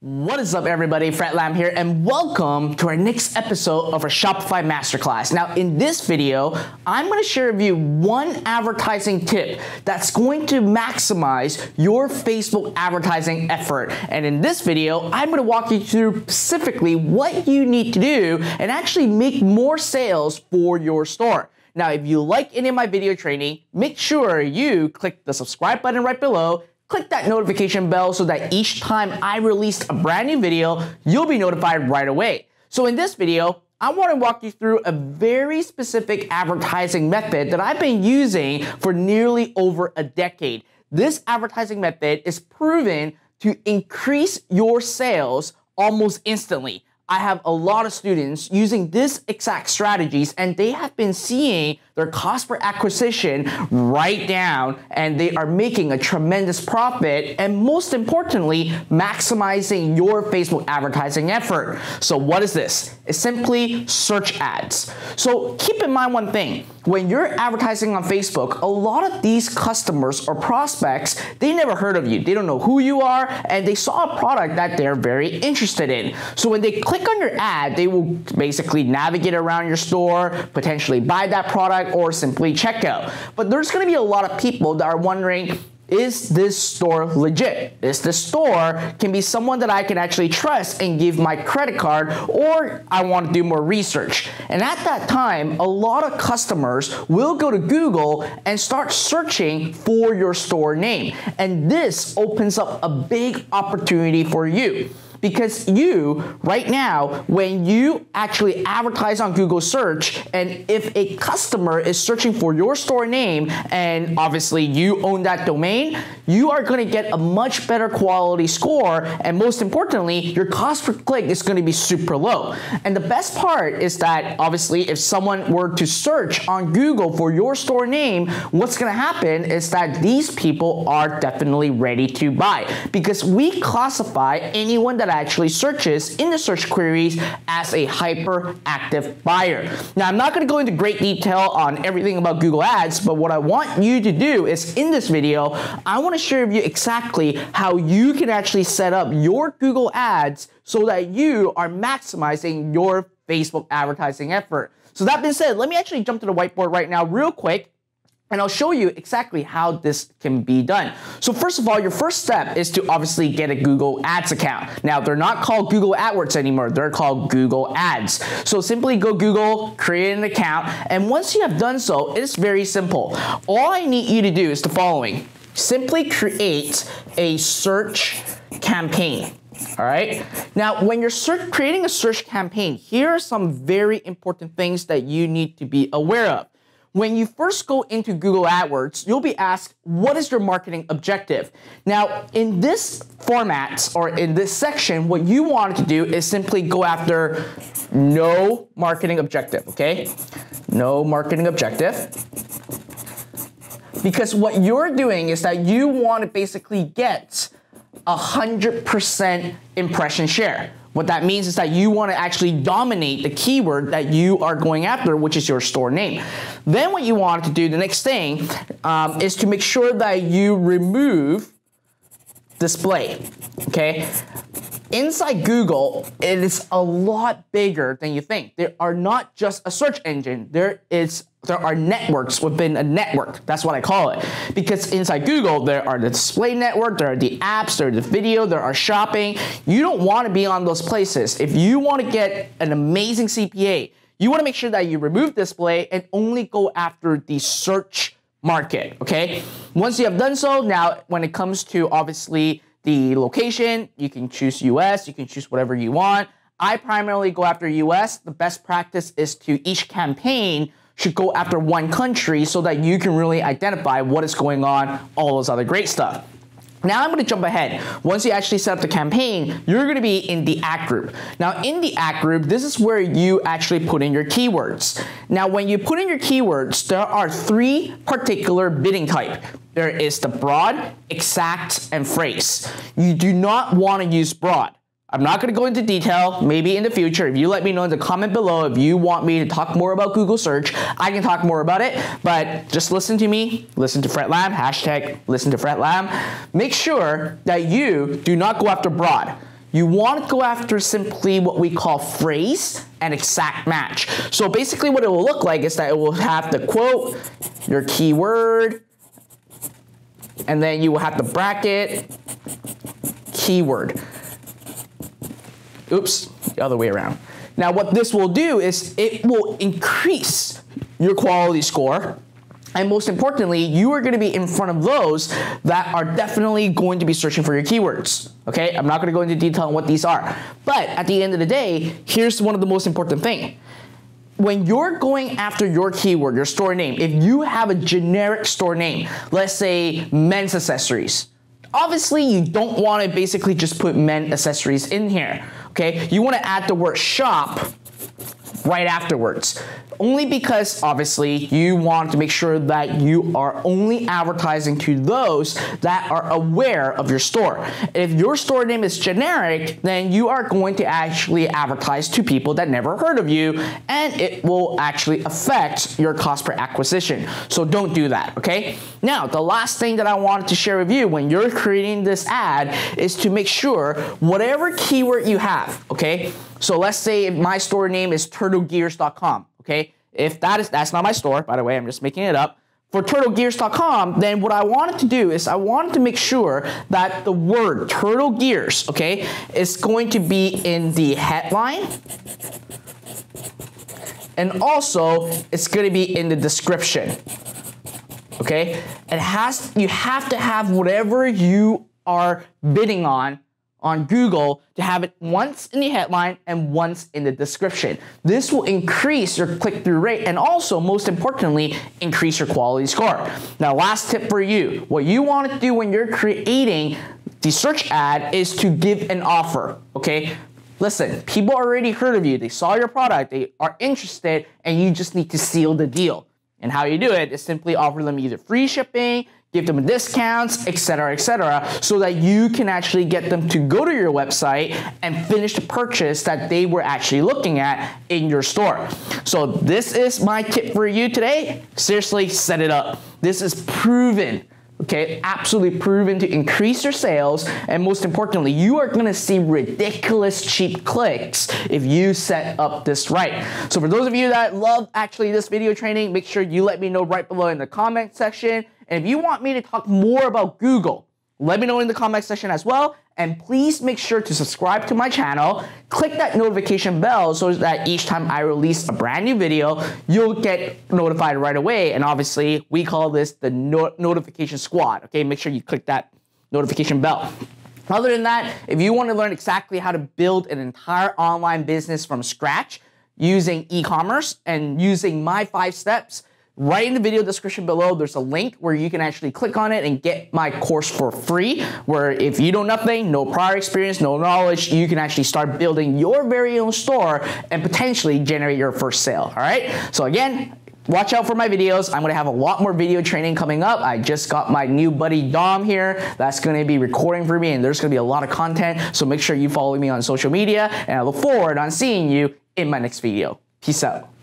What is up, everybody? Fred Lam here, and welcome to our next episode of our Shopify Masterclass. Now, in this video, I'm going to share with you one advertising tip that's going to maximize your Facebook advertising effort. And in this video, I'm going to walk you through specifically what you need to do and actually make more sales for your store. Now, if you like any of my video training, make sure you click the subscribe button right below. Click that notification bell so that each time I release a brand new video, you'll be notified right away. So in this video, I want to walk you through a very specific advertising method that I've been using for nearly over a decade. This advertising method is proven to increase your sales almost instantly. I have a lot of students using this exact strategies, and they have been seeing their cost per acquisition right down, and they are making a tremendous profit, and most importantly, maximizing your Facebook advertising effort. So what is this? It's simply search ads. So keep in mind one thing. When you're advertising on Facebook, a lot of these customers or prospects, they never heard of you. They don't know who you are, and they saw a product that they're very interested in. So when they click on your ad, they will basically navigate around your store, potentially buy that product, or simply check out. But there's going to be a lot of people that are wondering, is this store legit? Is this store can be someone that I can actually trust and give my credit card, or I want to do more research? And at that time, a lot of customers will go to Google and start searching for your store name. And this opens up a big opportunity for you. Because you, right now, when you actually advertise on Google search, and if a customer is searching for your store name, and obviously you own that domain, you are going to get a much better quality score, and most importantly, your cost per click is going to be super low. And the best part is that, obviously, if someone were to search on Google for your store name, what's going to happen is that these people are definitely ready to buy, because we classify anyone that actually searches in the search queries as a hyperactive buyer. Now, I'm not going to go into great detail on everything about Google Ads, but what I want you to do is in this video, I want to share with you exactly how you can actually set up your Google Ads so that you are maximizing your Facebook advertising effort. So that being said, let me actually jump to the whiteboard right now real quick, and I'll show you exactly how this can be done. So first of all, your first step is to obviously get a Google Ads account. Now, they're not called Google AdWords anymore. They're called Google Ads. So simply go Google, create an account, and once you have done so, it's very simple. All I need you to do is the following. Simply create a search campaign. All right. Now, when you're creating a search campaign, here are some very important things that you need to be aware of. When you first go into Google AdWords, you'll be asked, what is your marketing objective? Now, in this format or in this section, what you want to do is simply go after no marketing objective, okay? No marketing objective. Because what you're doing is that you want to basically get 100% impression share. What that means is that you want to actually dominate the keyword that you are going after, which is your store name. Then what you want to do, the next thing, is to make sure that you remove display, okay? Inside Google, it is a lot bigger than you think. There are not just a search engine. There are networks within a network. That's what I call it. Because inside Google, there are the display network, there are the apps, there are the video, there are shopping. You don't want to be on those places. If you want to get an amazing CPA, you want to make sure that you remove display and only go after the search market, okay? Once you have done so, now when it comes to obviously the location, you can choose US, you can choose whatever you want. I primarily go after US. The best practice is to each campaign should go after one country so that you can really identify what is going on, all those other great stuff. Now I'm going to jump ahead. Once you actually set up the campaign, you're going to be in the ad group. Now in the ad group, this is where you actually put in your keywords. Now when you put in your keywords, there are three particular bidding type. There is the broad, exact, and phrase. You do not want to use broad. I'm not going to go into detail. Maybe in the future, if you let me know in the comment below if you want me to talk more about Google search, I can talk more about it. But just listen to me. Listen to Fred Lam. Hashtag listen to Fred Lam. Make sure that you do not go after broad. you want to go after simply what we call phrase and exact match. So basically what it will look like is that it will have the quote, your keyword, and then you will have the bracket, keyword. Oops, the other way around. Now what this will do is it will increase your quality score. And most importantly, you are going to be in front of those that are definitely going to be searching for your keywords. Okay, I'm not going to go into detail on what these are. But at the end of the day, here's one of the most important things. When you're going after your keyword, your store name, if you have a generic store name, let's say men's accessories, obviously you don't want to basically just put men accessories in here. Okay, you want to add the word shop right afterwards. Only because obviously you want to make sure that you are only advertising to those that are aware of your store. If your store name is generic, then you are going to actually advertise to people that never heard of you, and it will actually affect your cost per acquisition. So don't do that, okay? Now, the last thing that I wanted to share with you when you're creating this ad is to make sure whatever keyword you have, okay? So let's say my store name is turtlegears.com. Okay, if that's not my store, by the way, I'm just making it up. For turtlegears.com, then what I wanted to do is I wanted to make sure that the word turtle gears, okay, is going to be in the headline, and also it's going to be in the description. Okay, you have to have whatever you are bidding on Google to have it once in the headline and once in the description. This will increase your click-through rate and also, most importantly, increase your quality score. Now, last tip for you. What you want to do when you're creating the search ad is to give an offer, okay? Listen, people already heard of you. They saw your product. They are interested, and you just need to seal the deal. And how you do it is simply offer them either free shipping, give them discounts, etc., so that you can actually get them to go to your website and finish the purchase that they were actually looking at in your store. So this is my tip for you today. Seriously, set it up. This is proven, okay, absolutely proven to increase your sales, and most importantly, you are gonna see ridiculous cheap clicks if you set up this right. So for those of you that love actually this video training, make sure you let me know right below in the comment section. And if you want me to talk more about Google, let me know in the comment section as well. And please make sure to subscribe to my channel, click that notification bell so that each time I release a brand new video, you'll get notified right away. And obviously, we call this the notification squad. Okay, make sure you click that notification bell. Other than that, if you want to learn exactly how to build an entire online business from scratch using e-commerce and using my 5 steps, right in the video description below, there's a link where you can actually click on it and get my course for free, where if you know nothing, no prior experience, no knowledge, you can actually start building your very own store and potentially generate your first sale, all right? So again, watch out for my videos. I'm gonna have a lot more video training coming up. I just got my new buddy Dom here that's gonna be recording for me, and there's gonna be a lot of content, so make sure you follow me on social media, and I look forward on seeing you in my next video. Peace out.